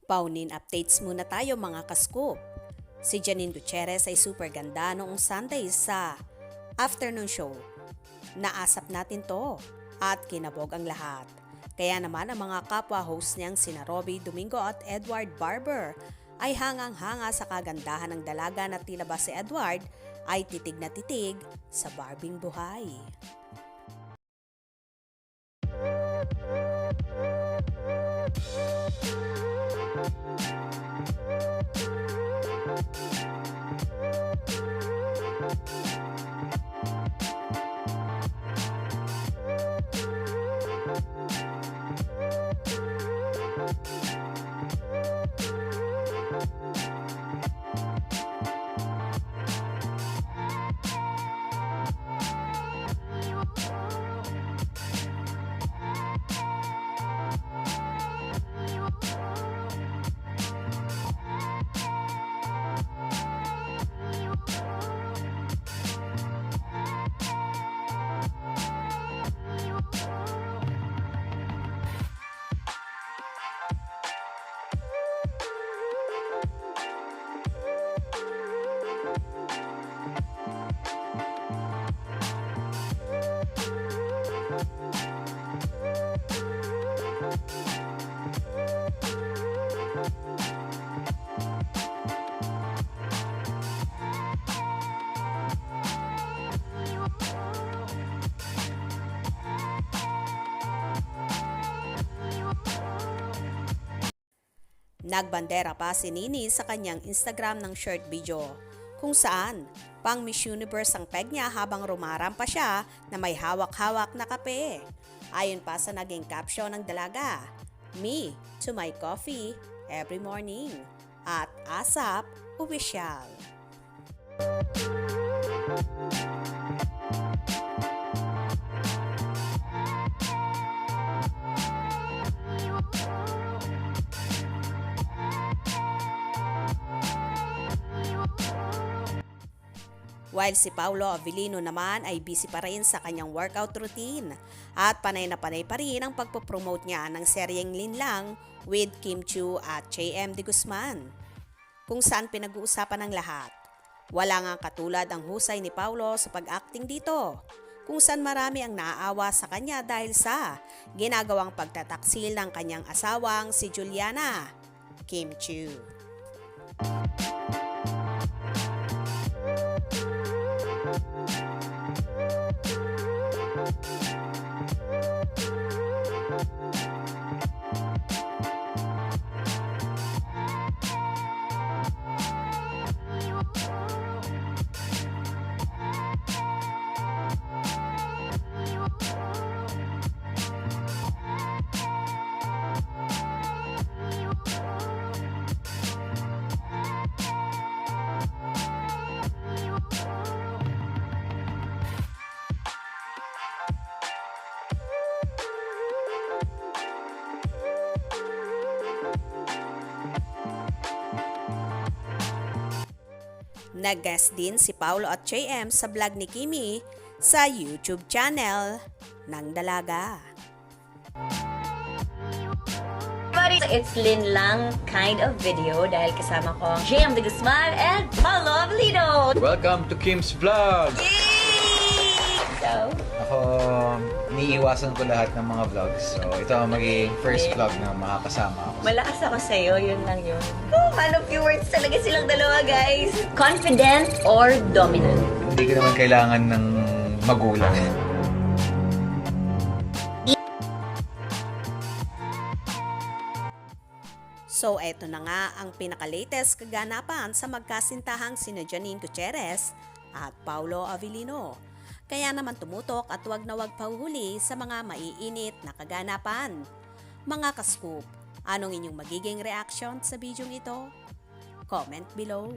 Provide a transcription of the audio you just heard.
Paunin updates muna tayo mga kascoop. Si Janine Gutierrez ay super ganda noong Sunday sa afternoon show. Naasap natin to at kinabog ang lahat. Kaya naman ang mga kapwa-host niyang sina Robby Domingo at Edward Barber ay hangang-hanga sa kagandahan ng dalaga na tila ba si Edward ay titig na titig sa Barbing buhay. Nagbandera pa si Nini sa kanyang Instagram ng short video kung saan pang Miss Universe ang peg niya habang rumarampa siya na may hawak-hawak na kape. Ayon pa sa naging caption ng dalaga, "Me to my coffee every morning" at ASAP Official. While si Paolo Avellino naman ay busy pa rin sa kanyang workout routine at panay na panay pa rin ang pagpopromote niya ng seryeng Linlang with Kim Chiu at JM De Guzman, kung saan pinag-uusapan ng lahat. Wala nga katulad ang husay ni Paolo sa pag-acting dito, kung saan marami ang naaawa sa kanya dahil sa ginagawang pagtataksil ng kanyang asawang si Juliana Kim Chiu. Nag-guest din si Paolo at JM sa vlog ni Kimi sa YouTube channel ng Dalaga. It's Lin Lang kind of video dahil kasama ko JM De Guzman and Paolo Avellino. Welcome to Kim's Vlog! Yay! So, Ako, niiwasan ko lahat ng mga vlogs. So, ito ang magiging first vlog na makakasama ako. malakas ako sa'yo, yun lang yun. Oh, man of few words talaga silang dalawa, guys. Confident or dominant? Hindi ko naman kailangan ng magulang. So eto na nga ang pinaka-latest kaganapan sa magkasintahang sina Janine Gutierrez at Paolo Avellino. Kaya naman tumutok at wag na wag pahuhuli sa mga maiinit na kaganapan. Mga kascoop, anong inyong magiging reaction sa bidyong ito? Comment below.